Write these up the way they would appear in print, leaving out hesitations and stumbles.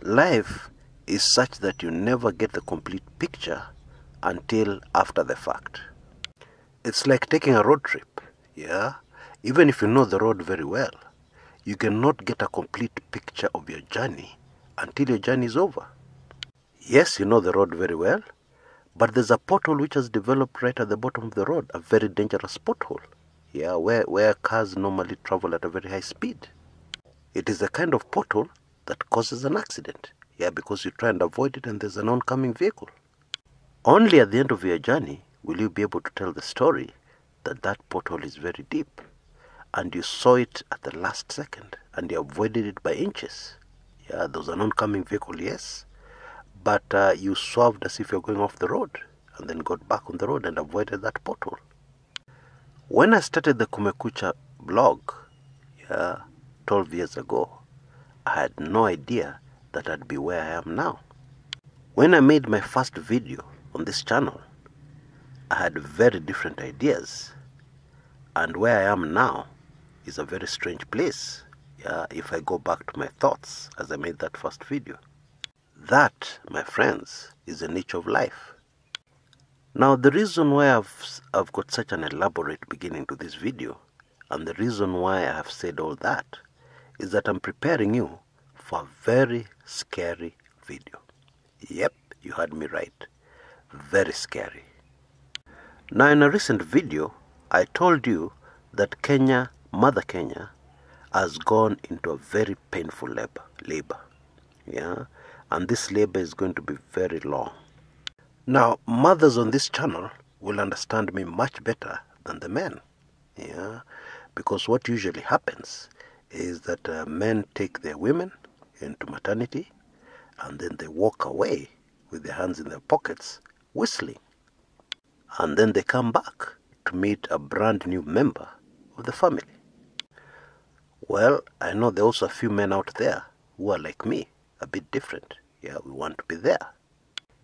Life is such that you never get the complete picture until after the fact. It's like taking a road trip, yeah? Even if you know the road very well, you cannot get a complete picture of your journey until your journey is over. Yes, you know the road very well, but there's a pothole which has developed right at the bottom of the road, a very dangerous pothole, yeah, where cars normally travel at a very high speed. It is the kind of pothole that causes an accident, yeah, because you try and avoid it and there's an oncoming vehicle. Only at the end of your journey will you be able to tell the story that that pothole is very deep and you saw it at the last second and you avoided it by inches. Yeah, there was an oncoming vehicle, yes, but you swerved as if you're going off the road and then got back on the road and avoided that pothole. When I started the Kumekucha blog, yeah, 12 years ago, I had no idea that I'd be where I am now. When I made my first video on this channel, I had very different ideas, and where I am now is a very strange place, yeah, if I go back to my thoughts as I made that first video. That, my friends, is the nature of life. Now, the reason why I've got such an elaborate beginning to this video, and the reason why I have said all that, is that I'm preparing you for a very scary video. Yep, you heard me right. Very scary. Now, in a recent video, I told you that Kenya, Mother Kenya, has gone into a very painful labor. Yeah, and this labor is going to be very long. Now, mothers on this channel will understand me much better than the men. Yeah, because what usually happens is that men take their women into maternity and then they walk away with their hands in their pockets whistling, and then they come back to meet a brand new member of the family. Well, I know there are also a few men out there who are like me, a bit different. Yeah, we want to be there.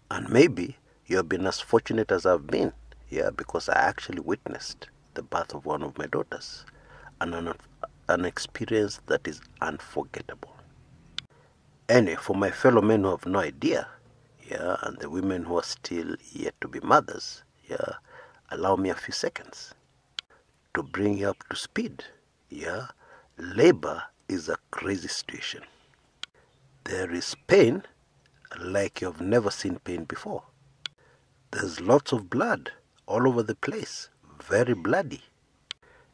And maybe you have been as fortunate as I've been, yeah, because I actually witnessed the birth of one of my daughters, and an experience that is unforgettable. Anyway, for my fellow men who have no idea, yeah, and the women who are still yet to be mothers, yeah, allow me a few seconds to bring you up to speed. Yeah, labor is a crazy situation. There is pain like you've never seen pain before. There's lots of blood all over the place, very bloody.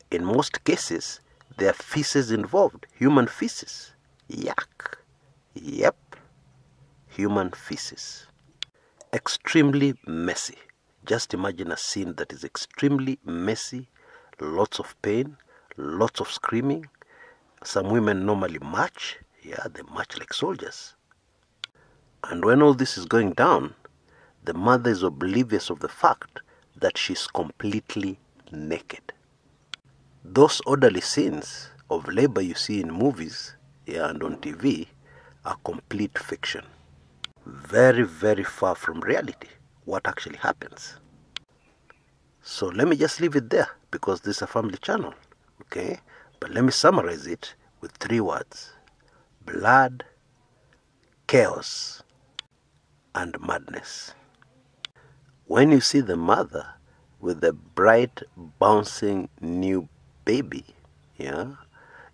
In most cases, there are feces involved, human feces. Yuck. Yep, human feces. Extremely messy. Just imagine a scene that is extremely messy, lots of pain, lots of screaming. Some women normally march, yeah, they march like soldiers. And when all this is going down, the mother is oblivious of the fact that she's completely naked. Those orderly scenes of labor you see in movies, yeah, and on TV are complete fiction. Very, very far from reality, what actually happens. So let me just leave it there, because this is a family channel, okay? But let me summarize it with 3 words: blood, chaos, and madness. When you see the mother with the bright, bouncing new baby, yeah,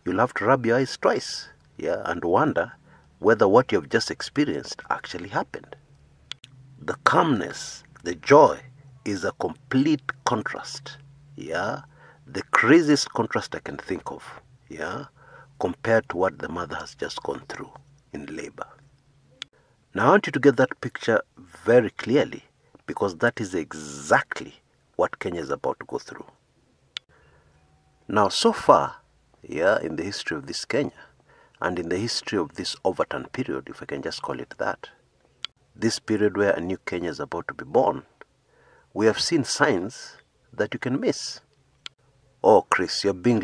you'll have to rub your eyes twice, yeah, and wonder whether what you've just experienced actually happened. The calmness, the joy, is a complete contrast, yeah, the craziest contrast I can think of, yeah, compared to what the mother has just gone through in labor. Now I want you to get that picture very clearly, because that is exactly what Kenya is about to go through. Now, so far, yeah, in the history of this Kenya, and in the history of this overturn period, if I can just call it that, this period where a new Kenya is about to be born, we have seen signs that you can miss. Oh, Chris, you're being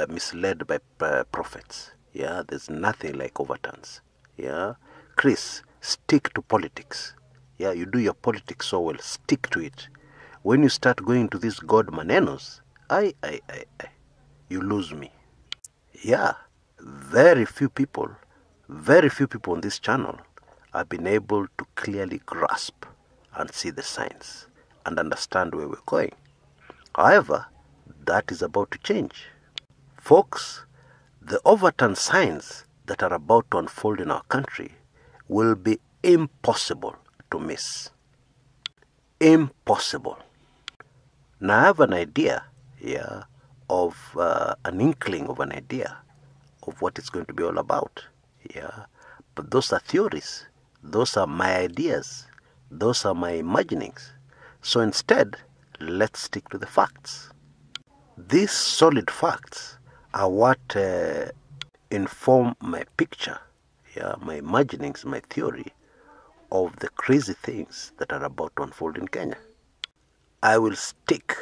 misled by prophets. Yeah, there's nothing like overturns. Yeah, Chris, stick to politics. Yeah, you do your politics so well, stick to it. When you start going to these God manenos, you lose me. Yeah, very few people very few people on this channel have been able to clearly grasp and see the signs and understand where we're going. However, that is about to change. Folks, the overturned signs that are about to unfold in our country will be impossible to miss. Impossible. Now I have an idea, of an inkling of an idea of what it's going to be all about, But those are theories. Those are my ideas. Those are my imaginings. So instead, let's stick to the facts. These solid facts are what inform my picture, my imaginings, my theory of the crazy things that are about to unfold in Kenya. I will stick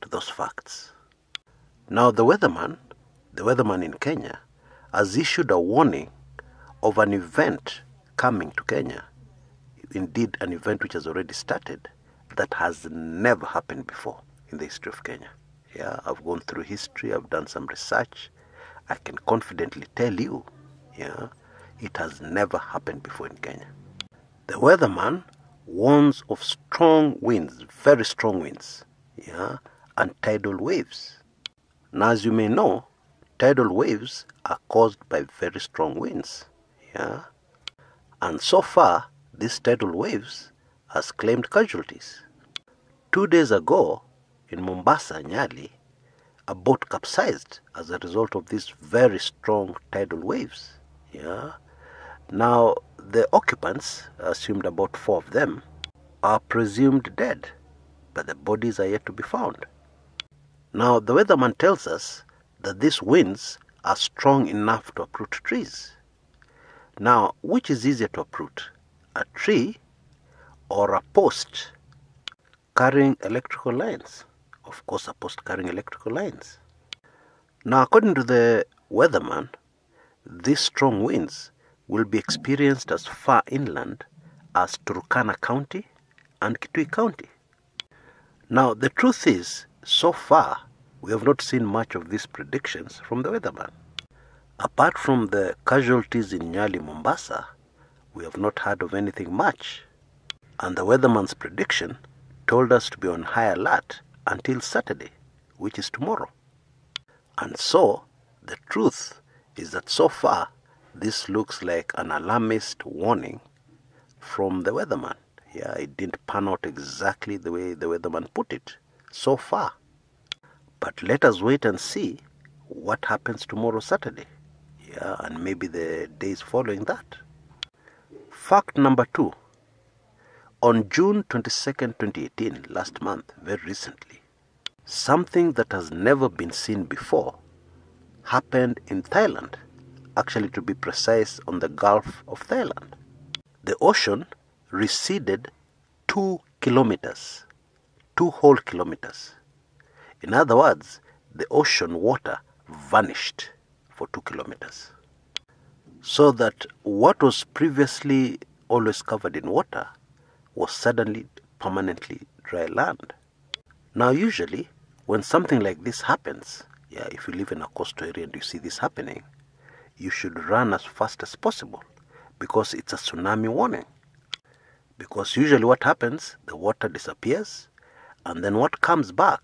to those facts. Now the weatherman in Kenya has issued a warning of an event coming to Kenya, indeed an event which has already started, that has never happened before in the history of Kenya. I've gone through history, I've done some research. I can confidently tell you, it has never happened before in Kenya. The weatherman warns of strong winds, very strong winds, and tidal waves. Now, as you may know, tidal waves are caused by very strong winds, and so far, these tidal waves has claimed casualties. 2 days ago, in Mombasa, Nyali, a boat capsized as a result of these very strong tidal waves. Now, the occupants, assumed about 4 of them, are presumed dead, but the bodies are yet to be found. Now, the weatherman tells us that these winds are strong enough to uproot trees. Now, which is easier to uproot, a tree or a post carrying electrical lines? Of course, a post carrying electrical lines. Now, according to the weatherman, these strong winds will be experienced as far inland as Turkana County and Kitui County. Now, the truth is, so far, we have not seen much of these predictions from the weatherman. Apart from the casualties in Nyali, Mombasa, we have not heard of anything much. And the weatherman's prediction told us to be on high alert until Saturday, which is tomorrow. And so, the truth is that so far, this looks like an alarmist warning from the weatherman. It didn't pan out exactly the way the weatherman put it so far. But let us wait and see what happens tomorrow, Saturday. And maybe the days following that. Fact number 2. On June 22nd, 2018, last month, very recently, something that has never been seen before happened in Thailand. Actually, to be precise, on the Gulf of Thailand. The ocean receded 2 kilometers, 2 whole kilometers. In other words, the ocean water vanished for 2 kilometers. So that what was previously always covered in water was suddenly permanently dry land. Now, usually, when something like this happens, if you live in a coastal area and you see this happening, you should run as fast as possible because it's a tsunami warning. Because usually what happens, the water disappears, and then what comes back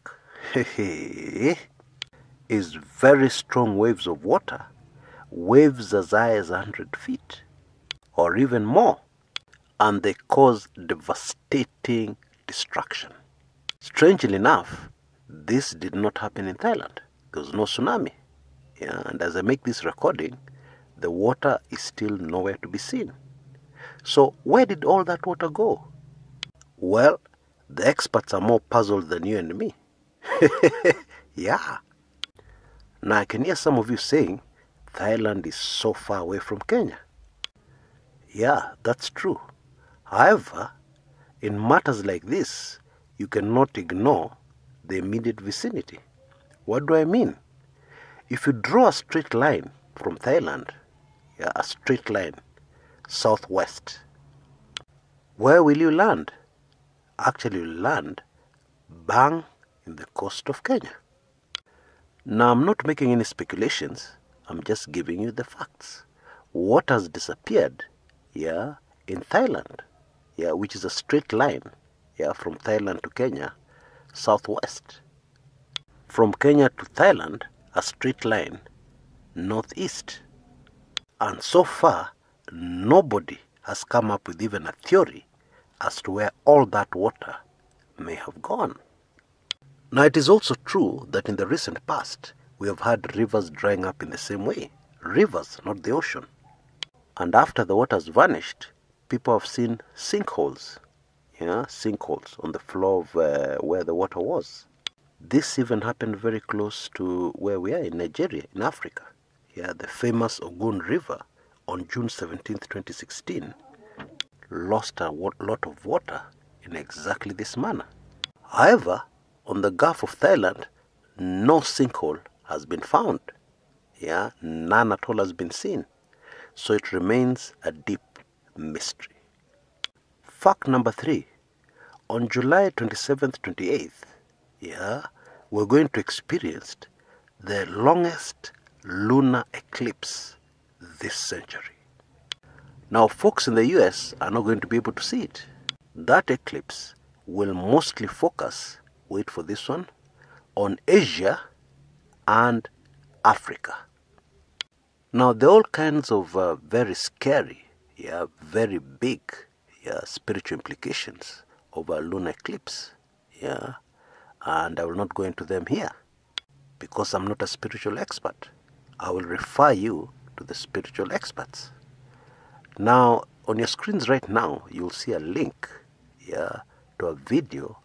is very strong waves of water, waves as high as 100 feet, or even more, and they cause devastating destruction. Strangely enough, this did not happen in Thailand. There was no tsunami. And as I make this recording, the water is still nowhere to be seen. So where did all that water go? Well, the experts are more puzzled than you and me. Now I can hear some of you saying, Thailand is so far away from Kenya. That's true. However, in matters like this, you cannot ignore the immediate vicinity. What do I mean? If you draw a straight line from Thailand, a straight line southwest, where will you land? Actually, you'll land bang in the coast of Kenya. Now, I'm not making any speculations. I'm just giving you the facts. water has disappeared, yeah, in Thailand, yeah, which is a straight line, yeah, from Thailand to Kenya, southwest. From Kenya to Thailand, a straight line, northeast. And so far, nobody has come up with even a theory as to where all that water may have gone. Now, it is also true that in the recent past, we have had rivers drying up in the same way. Rivers, not the ocean. And after the water has vanished, people have seen sinkholes, yeah, sinkholes on the floor of where the water was. This even happened very close to where we are in Nigeria, in Africa. Yeah, the famous Ogun River on June 17, 2016, lost a lot of water in exactly this manner. However, on the Gulf of Thailand, no sinkhole has been found. Yeah, none at all has been seen. So it remains a deep mystery. Fact number 3. On July 27th, 28th, yeah, we're going to experience the longest lunar eclipse this century. Now, folks in the US are not going to be able to see it. That eclipse will mostly focus, wait for this one, on Asia and Africa. Now, there are all kinds of very scary, yeah, very big, yeah, spiritual implications of a lunar eclipse, yeah, and I will not go into them here because I'm not a spiritual expert. I will refer you to the spiritual experts. Now, on your screens right now, you'll see a link, yeah, to a video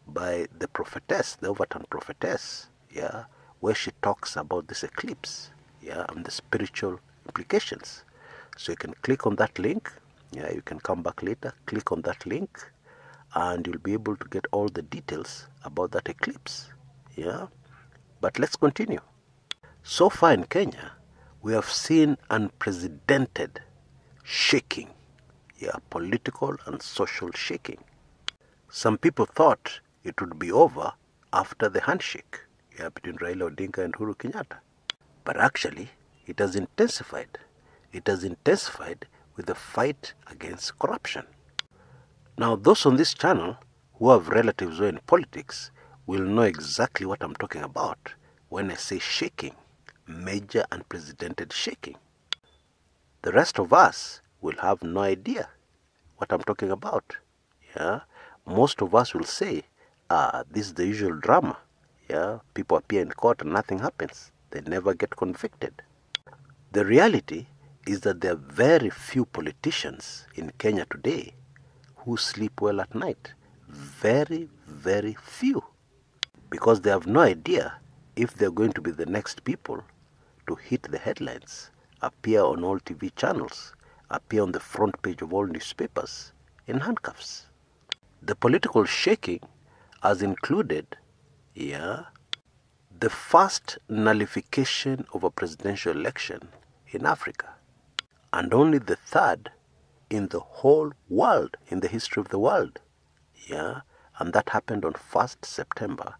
by the prophetess, the Overton prophetess, yeah, where she talks about this eclipse, yeah, and the spiritual implications. So you can click on that link, yeah, you can come back later, click on that link, and you'll be able to get all the details about that eclipse, yeah. But let's continue. So far in Kenya, we have seen unprecedented shaking, yeah, political and social shaking. Some people thought it would be over after the handshake, yeah, between Raila Odinga and Uhuru Kenyatta. But actually, it has intensified. It has intensified with the fight against corruption. Now, those on this channel who have relatives who are in politics will know exactly what I'm talking about when I say shaking, major unprecedented shaking. The rest of us will have no idea what I'm talking about. Yeah, most of us will say, this is the usual drama. Yeah, people appear in court and nothing happens. They never get convicted. The reality is that there are very few politicians in Kenya today who sleep well at night. Very, very few. Because they have no idea if they're going to be the next people to hit the headlines, appear on all TV channels, appear on the front page of all newspapers in handcuffs. The political shaking has included, yeah, the first nullification of a presidential election in Africa, and only the third in the whole world, in the history of the world, yeah, and that happened on 1st September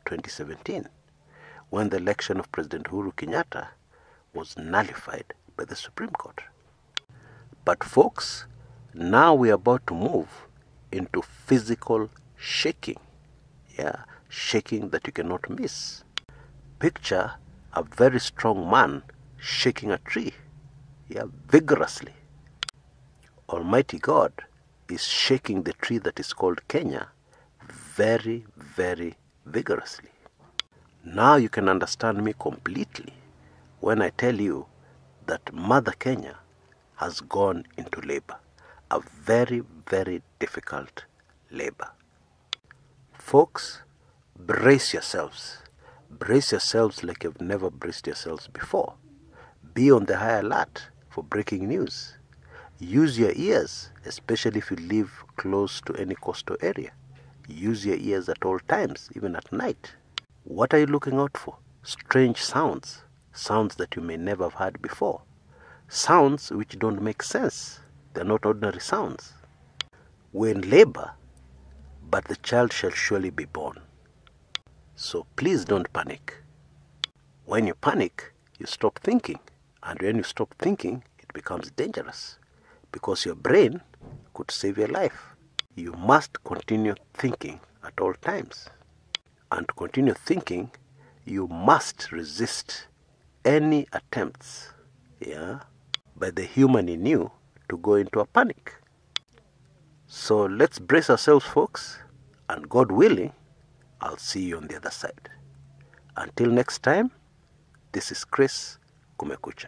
2017, when the election of President Uhuru Kenyatta was nullified by the Supreme Court. But folks, now we are about to move into physical shaking, yeah, shaking that you cannot miss. Picture a very strong man shaking a tree, yeah, vigorously. Almighty God is shaking the tree that is called Kenya very, very vigorously. Now you can understand me completely when I tell you that Mother Kenya has gone into labor, a very, very difficult labor. Folks, brace yourselves. Brace yourselves like you've never braced yourselves before. Be on the high alert for breaking news. Use your ears, especially if you live close to any coastal area. Use your ears at all times, even at night. What are you looking out for? Strange sounds. Sounds that you may never have heard before. Sounds which don't make sense. They're not ordinary sounds. We're in labor, but the child shall surely be born. So please don't panic. When you panic, you stop thinking. And when you stop thinking, it it becomes dangerous because your brain could save your life. You must continue thinking at all times. And to continue thinking, you must resist any attempts, by the human in you to go into a panic. So let's brace ourselves, folks, and God willing, I'll see you on the other side. Until next time, this is Kshs, Kumekucha.